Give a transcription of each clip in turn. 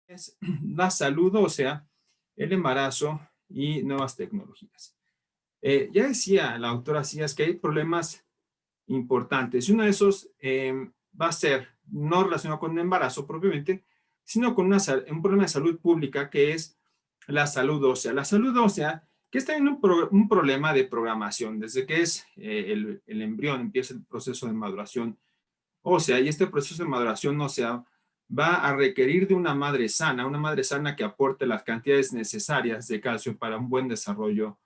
Es la salud ósea, el embarazo y nuevas tecnologías. Ya decía la autora Cías que hay problemas importantes y uno de esos va a ser no relacionado con el embarazo propiamente, sino con un problema de salud pública que es la salud ósea. La salud ósea, que es también un problema de programación, desde que es el embrión empieza el proceso de maduración ósea y este proceso de maduración ósea va a requerir de una madre sana que aporte las cantidades necesarias de calcio para un buen desarrollo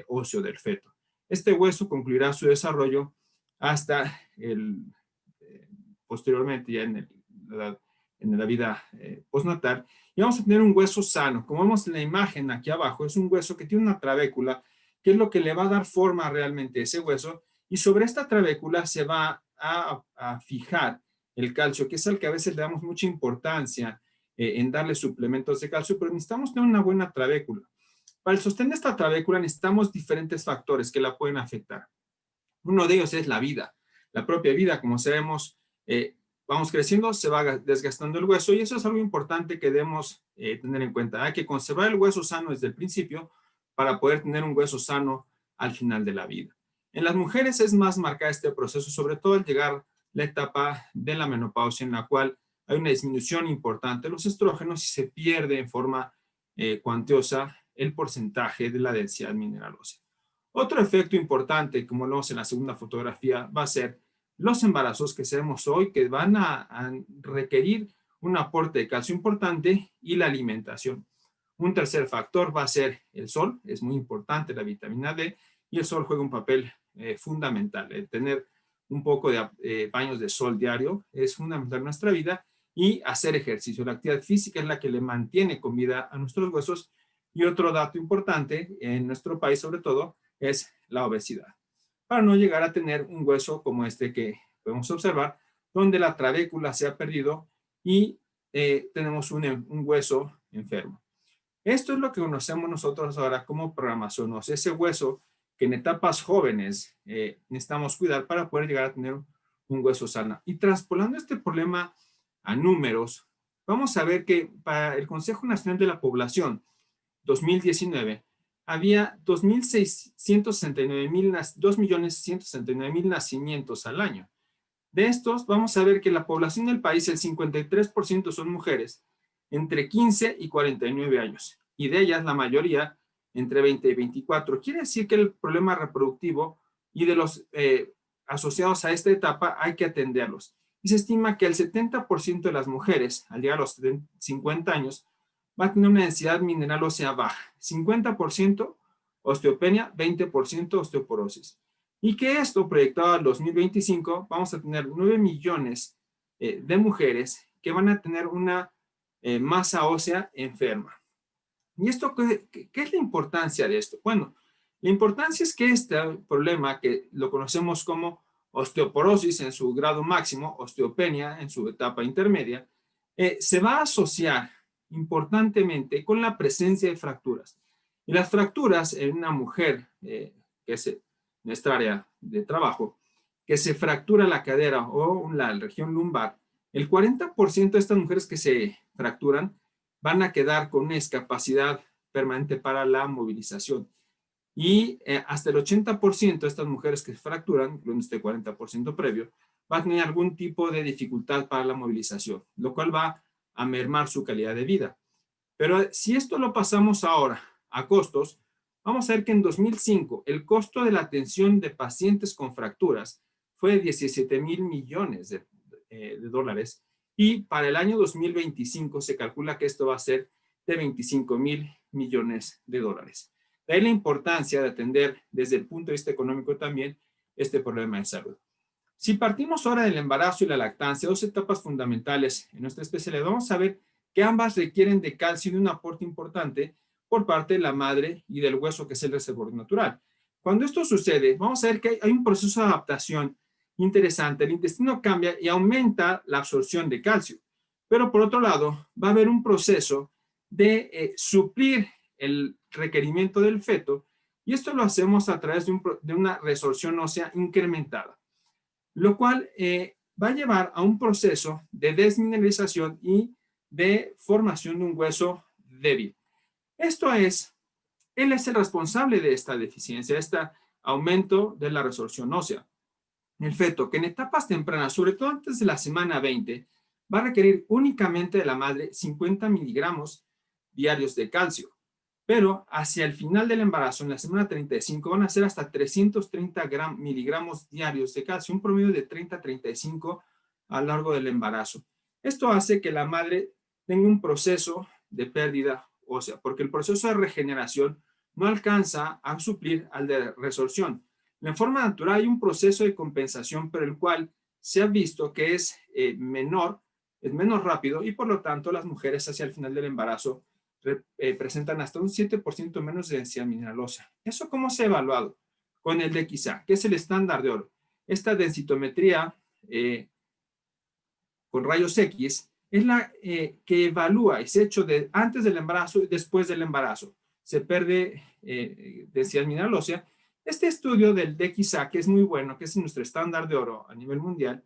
óseo del feto. Este hueso concluirá su desarrollo hasta eh, posteriormente ya en la vida postnatal y vamos a tener un hueso sano. Como vemos en la imagen aquí abajo, es un hueso que tiene una trabécula, que es lo que le va a dar forma realmente a ese hueso, y sobre esta trabécula se va a fijar el calcio, que es al que a veces le damos mucha importancia en darle suplementos de calcio, pero necesitamos tener una buena trabécula. Para el sostén de esta trabécula necesitamos diferentes factores que la pueden afectar. Uno de ellos es la vida. La propia vida, como sabemos, vamos creciendo, se va desgastando el hueso y eso es algo importante que debemos tener en cuenta. Hay que conservar el hueso sano desde el principio para poder tener un hueso sano al final de la vida. En las mujeres es más marcado este proceso, sobre todo al llegar la etapa de la menopausia, en la cual hay una disminución importante de los estrógenos y se pierde en forma cuantiosa el porcentaje de la densidad mineral ósea. Otro efecto importante, como lo vemos en la segunda fotografía, va a ser los embarazos que sabemos hoy que van a requerir un aporte de calcio importante y la alimentación. Un tercer factor va a ser el sol, es muy importante la vitamina D y el sol juega un papel fundamental. El tener un poco de baños de sol diario es fundamental en nuestra vida y hacer ejercicio. La actividad física es la que le mantiene con vida a nuestros huesos. Y otro dato importante en nuestro país sobre todo es la obesidad, para no llegar a tener un hueso como este que podemos observar, donde la trabécula se ha perdido y tenemos un hueso enfermo. Esto es lo que conocemos nosotros ahora como programación ósea, ese hueso que en etapas jóvenes necesitamos cuidar para poder llegar a tener un hueso sano. Y traspolando este problema a números, vamos a ver que para el Consejo Nacional de la Población 2019 había 2.169.000 nacimientos al año. De estos, vamos a ver que la población del país, el 53% son mujeres entre 15 y 49 años, y de ellas la mayoría entre 20 y 24. Quiere decir que el problema reproductivo y de los asociados a esta etapa hay que atenderlos. Y se estima que el 70% de las mujeres, al llegar a los 50 años, va a tener una densidad mineral ósea baja, 50% osteopenia, 20% osteoporosis. Y que esto, proyectado al 2025, vamos a tener 9 millones de mujeres que van a tener una masa ósea enferma. ¿Y esto qué es la importancia de esto? Bueno, la importancia es que este problema, que lo conocemos como osteoporosis en su grado máximo, osteopenia en su etapa intermedia, se va a asociar importantemente con la presencia de fracturas. Y las fracturas en una mujer, que es nuestra área de trabajo, que se fractura la cadera o la región lumbar, el 40% de estas mujeres que se fracturan van a quedar con una discapacidad permanente para la movilización. Y hasta el 80% de estas mujeres que se fracturan, incluyendo este 40% previo, va a tener algún tipo de dificultad para la movilización, lo cual va a mermar su calidad de vida. Pero si esto lo pasamos ahora a costos, vamos a ver que en 2005 el costo de la atención de pacientes con fracturas fue de 17,000 millones de dólares y para el año 2025 se calcula que esto va a ser de 25,000 millones de dólares. De ahí la importancia de atender desde el punto de vista económico también este problema de salud. Si partimos ahora del embarazo y la lactancia, dos etapas fundamentales en nuestra especialidad, vamos a ver que ambas requieren de calcio y de un aporte importante por parte de la madre y del hueso, que es el reservorio natural. Cuando esto sucede, vamos a ver que hay un proceso de adaptación interesante. El intestino cambia y aumenta la absorción de calcio. Pero por otro lado, va a haber un proceso de suplir el requerimiento del feto y esto lo hacemos a través de una resorción ósea incrementada, lo cual va a llevar a un proceso de desmineralización y de formación de un hueso débil. Esto es, él es el responsable de esta deficiencia, este aumento de la resorción ósea. El feto, que en etapas tempranas, sobre todo antes de la semana 20, va a requerir únicamente de la madre 50 miligramos diarios de calcio. Pero hacia el final del embarazo, en la semana 35, van a ser hasta 330 miligramos diarios de calcio, un promedio de 30 a 35 a lo largo del embarazo. Esto hace que la madre tenga un proceso de pérdida ósea, porque el proceso de regeneración no alcanza a suplir al de resorción. En forma natural hay un proceso de compensación, pero el cual se ha visto que es menos rápido y por lo tanto las mujeres hacia el final del embarazo presentan hasta un 7% menos de densidad mineral ósea. ¿Eso cómo se ha evaluado? Con el DXA, que es el estándar de oro. Esta densitometría con rayos X es la que evalúa ese hecho de antes del embarazo y después del embarazo. Se pierde densidad mineral ósea. Este estudio del DXA, que es muy bueno, que es nuestro estándar de oro a nivel mundial,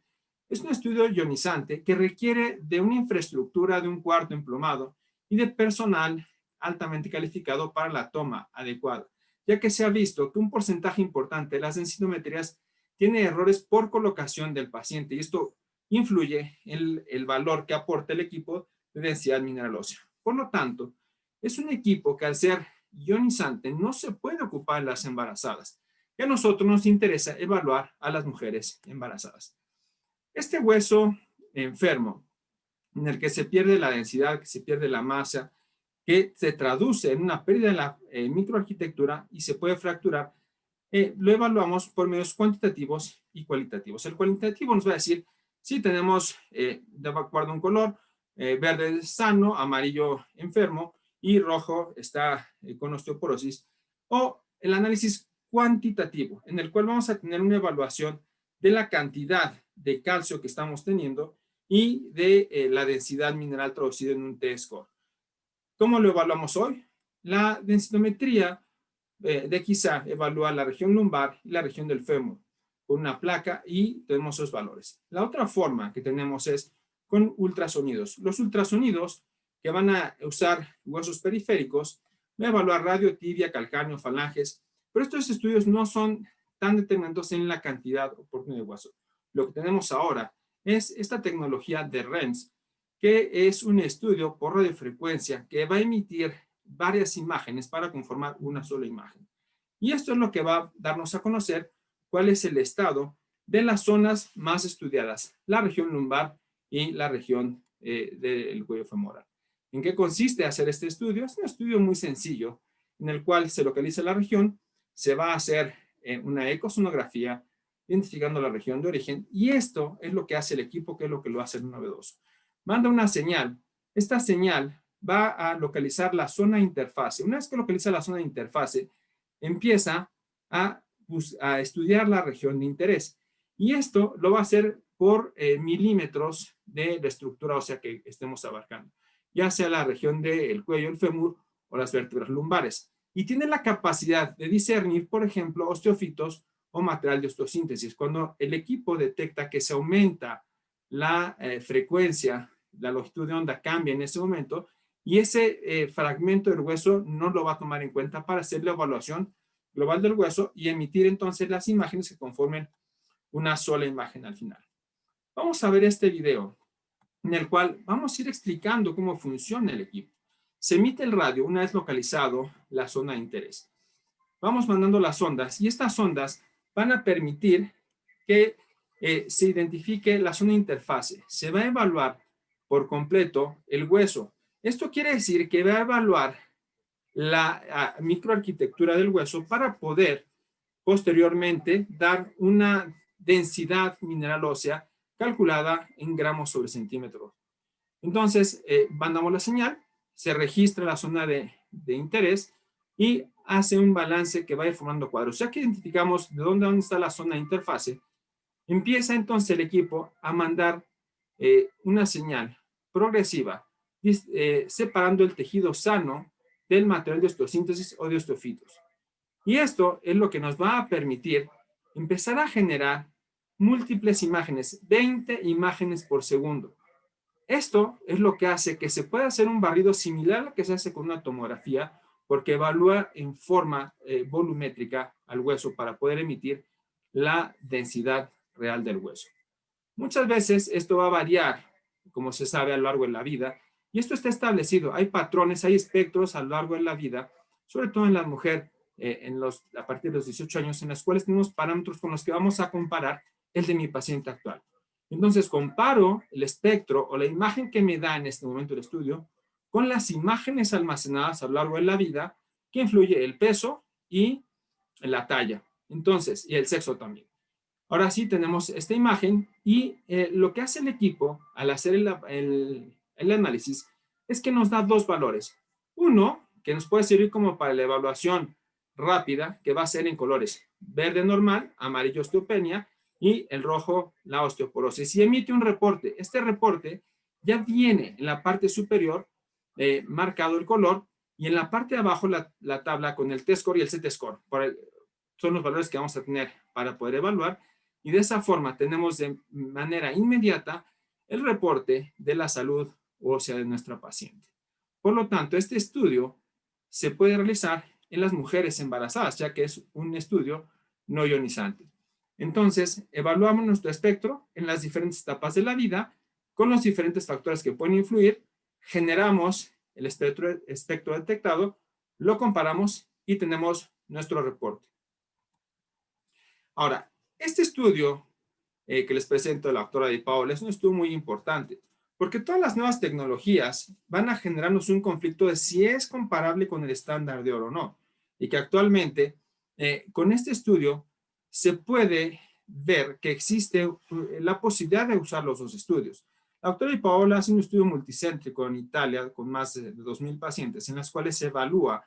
es un estudio ionizante que requiere de una infraestructura de un cuarto emplomado y de personal altamente calificado para la toma adecuada, ya que se ha visto que un porcentaje importante de las densitometrías tiene errores por colocación del paciente y esto influye en el valor que aporta el equipo de densidad mineral ósea. Por lo tanto, es un equipo que al ser ionizante no se puede ocupar en las embarazadas, y a nosotros nos interesa evaluar a las mujeres embarazadas. Este hueso enfermo, en el que se pierde la densidad, que se pierde la masa, que se traduce en una pérdida de la microarquitectura y se puede fracturar, lo evaluamos por medios cuantitativos y cualitativos. El cualitativo nos va a decir si tenemos de acuerdo a un color, verde sano, amarillo enfermo y rojo está con osteoporosis, o el análisis cuantitativo, en el cual vamos a tener una evaluación de la cantidad de calcio que estamos teniendo y de la densidad mineral traducida en un T-score. ¿Cómo lo evaluamos hoy? La densitometría de quizá evalúa la región lumbar y la región del fémur con una placa y tenemos esos valores. La otra forma que tenemos es con ultrasonidos. Los ultrasonidos que van a usar huesos periféricos van a evaluar radio, tibia, calcáneo, falanges, pero estos estudios no son tan determinantes en la cantidad oportuna de hueso. Lo que tenemos ahora es esta tecnología de REMS, que es un estudio por radiofrecuencia que va a emitir varias imágenes para conformar una sola imagen. Y esto es lo que va a darnos a conocer cuál es el estado de las zonas más estudiadas, la región lumbar y la región del cuello femoral. ¿En qué consiste hacer este estudio? Es un estudio muy sencillo en el cual se localiza la región, se va a hacer una ecosonografía identificando la región de origen y esto es lo que hace el equipo, que es lo que lo hace novedoso. Manda una señal. Esta señal va a localizar la zona de interfase. Una vez que localiza la zona de interfase, empieza a estudiar la región de interés. Y esto lo va a hacer por milímetros de la estructura ósea que estemos abarcando, ya sea la región del cuello, el fémur o las vértebras lumbares. Y tiene la capacidad de discernir, por ejemplo, osteofitos o material de osteosíntesis. Cuando el equipo detecta que se aumenta la frecuencia, la longitud de onda cambia en ese momento y ese fragmento del hueso no lo va a tomar en cuenta para hacer la evaluación global del hueso y emitir entonces las imágenes que conformen una sola imagen al final. Vamos a ver este video en el cual vamos a ir explicando cómo funciona el equipo. Se emite el radio una vez localizado la zona de interés. Vamos mandando las ondas y estas ondas van a permitir que se identifique la zona de interfase. Se va a evaluar por completo el hueso. Esto quiere decir que va a evaluar la microarquitectura del hueso para poder posteriormente dar una densidad mineral ósea calculada en gramos sobre centímetro. Entonces, mandamos la señal, se registra la zona de interés y hace un balance que va a ir formando cuadros. Ya que identificamos de dónde está la zona de interfase, empieza entonces el equipo a mandar una señal progresiva, separando el tejido sano del material de osteosíntesis o de osteofitos. Y esto es lo que nos va a permitir empezar a generar múltiples imágenes, 20 imágenes por segundo. Esto es lo que hace que se pueda hacer un barrido similar al que se hace con una tomografía, porque evalúa en forma volumétrica al hueso para poder emitir la densidad real del hueso. Muchas veces esto va a variar, como se sabe, a lo largo de la vida, y esto está establecido. Hay patrones, hay espectros a lo largo de la vida, sobre todo en la mujer, a partir de los 18 años, en las cuales tenemos parámetros con los que vamos a comparar el de mi paciente actual. Entonces, comparo el espectro o la imagen que me da en este momento el estudio con las imágenes almacenadas a lo largo de la vida, que influye el peso y la talla. Entonces, y el sexo también. Ahora sí tenemos esta imagen y lo que hace el equipo al hacer el análisis es que nos da dos valores. Uno, que nos puede servir como para la evaluación rápida, que va a ser en colores verde normal, amarillo osteopenia y el rojo la osteoporosis. Y emite un reporte. Este reporte ya viene en la parte superior marcado el color y en la parte de abajo la tabla con el T-score y el CT-score. Son los valores que vamos a tener para poder evaluar. Y de esa forma tenemos de manera inmediata el reporte de la salud ósea de nuestra paciente. Por lo tanto, este estudio se puede realizar en las mujeres embarazadas, ya que es un estudio no ionizante. Entonces, evaluamos nuestro espectro en las diferentes etapas de la vida, con los diferentes factores que pueden influir, generamos el espectro detectado, lo comparamos y tenemos nuestro reporte. Ahora, este estudio que les presento la doctora Di Paola es un estudio muy importante, porque todas las nuevas tecnologías van a generarnos un conflicto de si es comparable con el estándar de oro o no. Y que actualmente, con este estudio, se puede ver que existe la posibilidad de usar los dos estudios. La doctora Di Paola hace un estudio multicéntrico en Italia con más de 2,000 pacientes, en las cuales se evalúa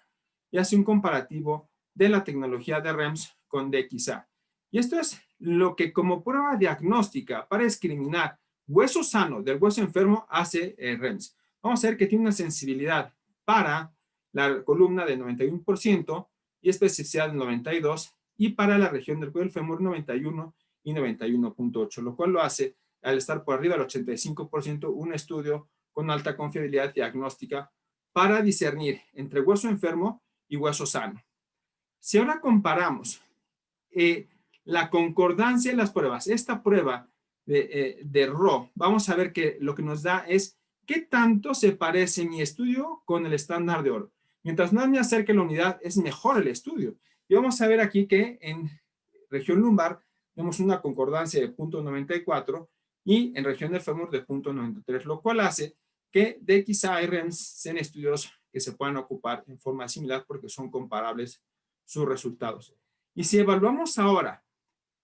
y hace un comparativo de la tecnología de REMS con DXA. Y esto es lo que como prueba diagnóstica para discriminar hueso sano del hueso enfermo hace REMS. Vamos a ver que tiene una sensibilidad para la columna de 91% y especificidad de 92% y para la región del cuello del fémur 91 y 91.8, lo cual lo hace, al estar por arriba del 85%, un estudio con alta confiabilidad diagnóstica para discernir entre hueso enfermo y hueso sano. Si ahora comparamos la concordancia de las pruebas, esta prueba de RO, vamos a ver que lo que nos da es qué tanto se parece mi estudio con el estándar de oro. Mientras más me acerque la unidad, es mejor el estudio. Y vamos a ver aquí que en región lumbar tenemos una concordancia de 0.94 y en región del fémur de 0.93, lo cual hace que DXA y REMS sean estudios que se puedan ocupar en forma similar porque son comparables sus resultados. Y si evaluamos ahora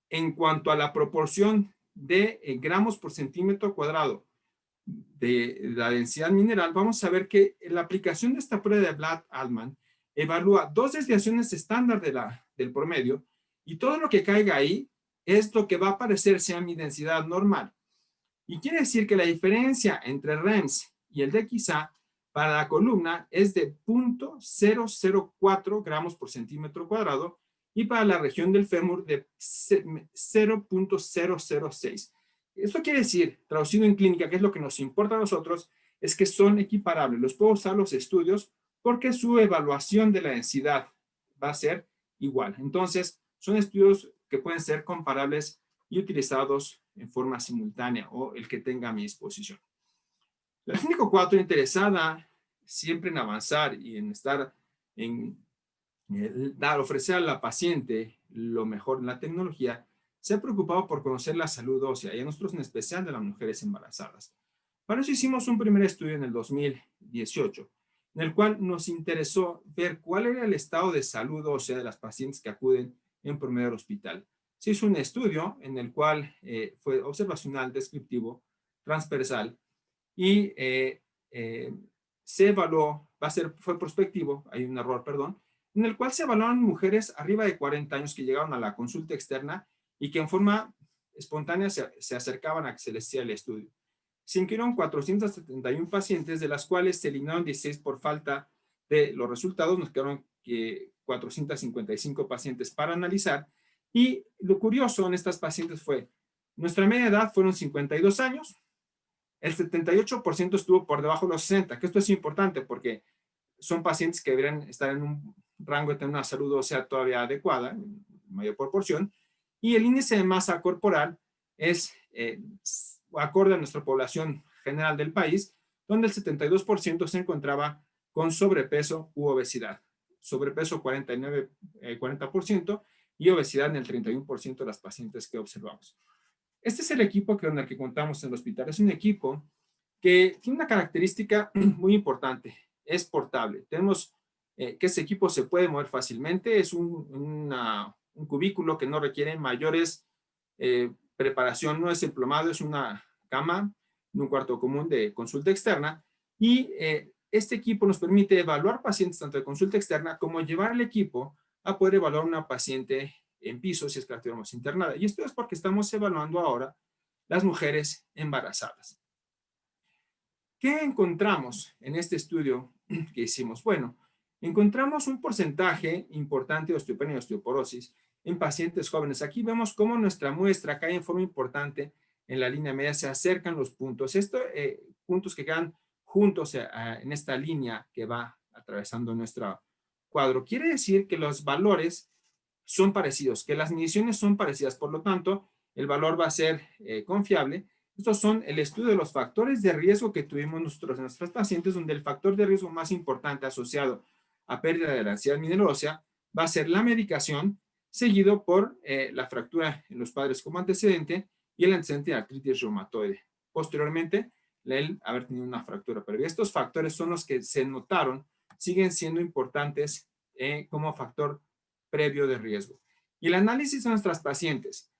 en cuanto a la proporción de gramos por centímetro cuadrado de la densidad mineral, vamos a ver que la aplicación de esta prueba de Blatt-Altman evalúa dos desviaciones estándar del promedio y todo lo que caiga ahí es lo que va a parecerse a mi densidad normal. Y quiere decir que la diferencia entre REMS y el DXA para la columna es de 0.004 gramos por centímetro cuadrado y para la región del fémur de 0.006. Esto quiere decir, traducido en clínica, que es lo que nos importa a nosotros, es que son equiparables. Los puedo usar los estudios porque su evaluación de la densidad va a ser igual. Entonces, son estudios que pueden ser comparables y utilizados en forma simultánea o el que tenga a mi disposición. La clínica 4, interesada siempre en avanzar y en estar ofrecer a la paciente lo mejor en la tecnología, se ha preocupado por conocer la salud ósea y a nosotros en especial de las mujeres embarazadas. Para eso hicimos un primer estudio en el 2018, en el cual nos interesó ver cuál era el estado de salud ósea de las pacientes que acuden en promedio al hospital. Se hizo un estudio en el cual fue observacional, descriptivo, transversal y se evaluó, fue prospectivo, hay un error, perdón, en el cual se evaluaron mujeres arriba de 40 años que llegaron a la consulta externa y que en forma espontánea se acercaban a que se les hiciera el estudio. Se incluyeron 471 pacientes, de las cuales se eliminaron 16 por falta de los resultados. Nos quedaron 455 pacientes para analizar. Y lo curioso en estas pacientes fue, nuestra media edad fueron 52 años, el 78% estuvo por debajo de los 60, que esto es importante porque son pacientes que deberían estar en un rango de tener una salud ósea todavía adecuada, en mayor proporción, y el índice de masa corporal es acorde a nuestra población general del país, donde el 72% se encontraba con sobrepeso u obesidad. Sobrepeso 40% y obesidad en el 31% de las pacientes que observamos. Este es el equipo con el que contamos en el hospital. Es un equipo que tiene una característica muy importante. Es portable. Tenemos que ese equipo se puede mover fácilmente. Es un cubículo que no requiere mayores preparación. No es emplomado, es una cama en un cuarto común de consulta externa. Y este equipo nos permite evaluar pacientes tanto de consulta externa como llevar el equipo a poder evaluar una paciente en piso si es que la tuviéramos internada. Y esto es porque estamos evaluando ahora las mujeres embarazadas. ¿Qué encontramos en este estudio que hicimos? Bueno, encontramos un porcentaje importante de osteopenia y osteoporosis en pacientes jóvenes. Aquí vemos cómo nuestra muestra cae en forma importante en la línea media, se acercan los puntos. Estos puntos que quedan juntos en esta línea que va atravesando nuestro cuadro. Quiere decir que los valores son parecidos, que las mediciones son parecidas. Por lo tanto, el valor va a ser confiable. Estos son el estudio de los factores de riesgo que tuvimos nosotros en nuestros pacientes, donde el factor de riesgo más importante asociado a pérdida de la densidad mineral ósea va a ser la medicación, seguido por la fractura en los padres como antecedente y el antecedente de artritis reumatoide. Posteriormente, el haber tenido una fractura previa. Estos factores son los que se notaron, siguen siendo importantes como factor previo de riesgo. Y el análisis de nuestras pacientes.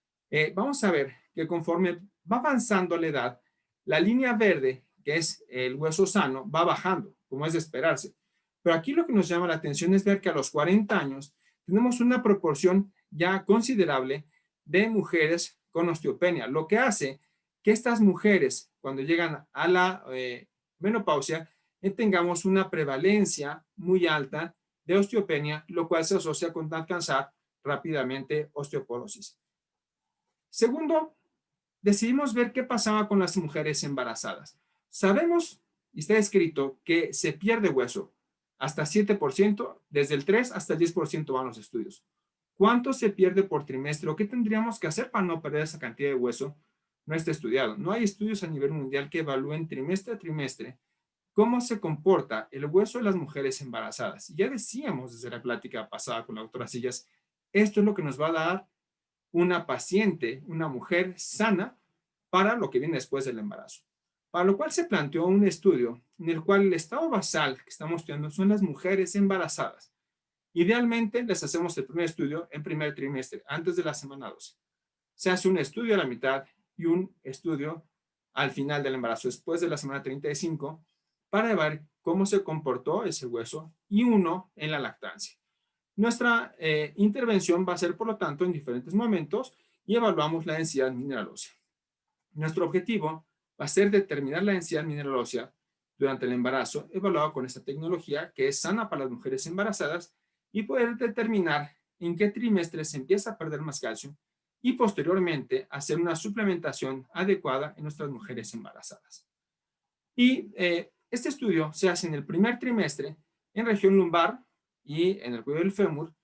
Vamos a ver que conforme va avanzando la edad, la línea verde, que es el hueso sano, va bajando, como es de esperarse. Pero aquí lo que nos llama la atención es ver que a los 40 años tenemos una proporción ya considerable de mujeres con osteopenia, lo que hace que estas mujeres, cuando llegan a la menopausia, tengamos una prevalencia muy alta de osteopenia, lo cual se asocia con alcanzar rápidamente osteoporosis. Segundo, decidimos ver qué pasaba con las mujeres embarazadas. Sabemos, y está escrito, que se pierde hueso hasta 7%, desde el 3 hasta el 10% van los estudios. ¿Cuánto se pierde por trimestre o qué tendríamos que hacer para no perder esa cantidad de hueso? No está estudiado. No hay estudios a nivel mundial que evalúen trimestre a trimestre cómo se comporta el hueso de las mujeres embarazadas. Ya decíamos desde la plática pasada con la doctora Sillas, esto es lo que nos va a dar una paciente, una mujer sana para lo que viene después del embarazo. Para lo cual se planteó un estudio en el cual el estado basal que estamos estudiando son las mujeres embarazadas. Idealmente les hacemos el primer estudio en primer trimestre, antes de la semana 12. Se hace un estudio a la mitad y un estudio al final del embarazo, después de la semana 35, para ver cómo se comportó ese hueso y uno en la lactancia. Nuestra intervención va a ser, por lo tanto, en diferentes momentos y evaluamos la densidad mineral ósea. Nuestro objetivo va a ser determinar la densidad mineral ósea durante el embarazo, evaluado con esta tecnología que es sana para las mujeres embarazadas y poder determinar en qué trimestre se empieza a perder más calcio y posteriormente hacer una suplementación adecuada en nuestras mujeres embarazadas. Y este estudio se hace en el primer trimestre en región lumbar y en el cuello del fémur,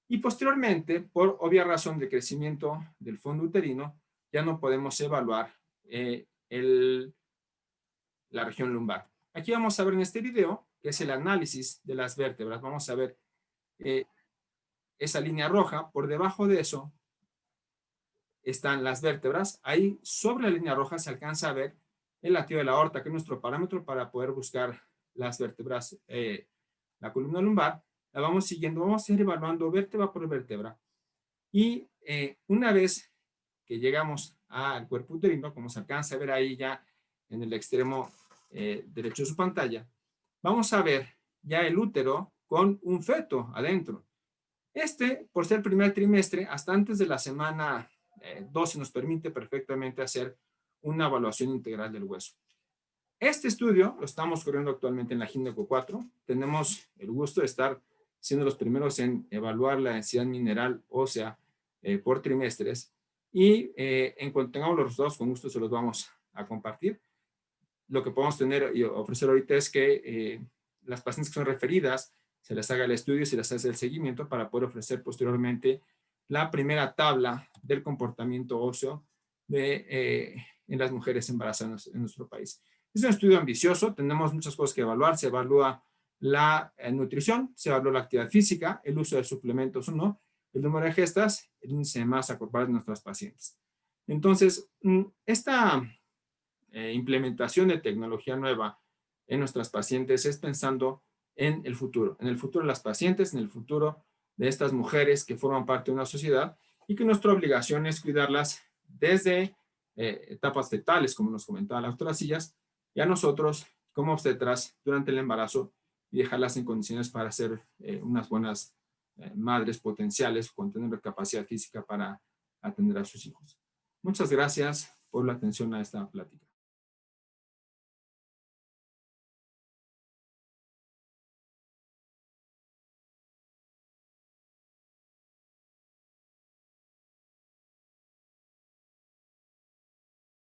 y posteriormente, por obvia razón de crecimiento del fondo uterino, ya no podemos evaluar la región lumbar. Aquí vamos a ver en este video, que es el análisis de las vértebras. Vamos a ver esa línea roja. Por debajo de eso están las vértebras. Ahí sobre la línea roja se alcanza a ver el latido de la aorta, que es nuestro parámetro para poder buscar las vértebras, la columna lumbar. La vamos siguiendo, vamos a ir evaluando vértebra por vértebra. Y una vez que llegamos al cuerpo uterino, como se alcanza a ver ahí ya en el extremo derecho de su pantalla, vamos a ver ya el útero con un feto adentro. Por ser primer trimestre, hasta antes de la semana 12 nos permite perfectamente hacer una evaluación integral del hueso. Este estudio lo estamos corriendo actualmente en la Gineco 4. Tenemos el gusto de estar siendo los primeros en evaluar la densidad mineral ósea por trimestres y en cuanto tengamos los resultados, con gusto se los vamos a compartir. lo que podemos tener y ofrecer ahorita es que las pacientes que son referidas se les haga el estudio y se les hace el seguimiento para poder ofrecer posteriormente la primera tabla del comportamiento óseo en las mujeres embarazadas en nuestro país. Es un estudio ambicioso, tenemos muchas cosas que evaluar. Se evalúa la nutrición, se evalúa la actividad física, el uso de suplementos o no, el número de gestas, el índice de masa corporal de nuestras pacientes. Entonces, esta implementación de tecnología nueva en nuestras pacientes es pensando en el futuro de las pacientes, en el futuro de estas mujeres que forman parte de una sociedad y que nuestra obligación es cuidarlas desde etapas fetales, como nos comentaba la doctora Sillas, y a nosotros como obstetras durante el embarazo y dejarlas en condiciones para ser unas buenas madres potenciales con tener capacidad física para atender a sus hijos. Muchas gracias por la atención a esta plática.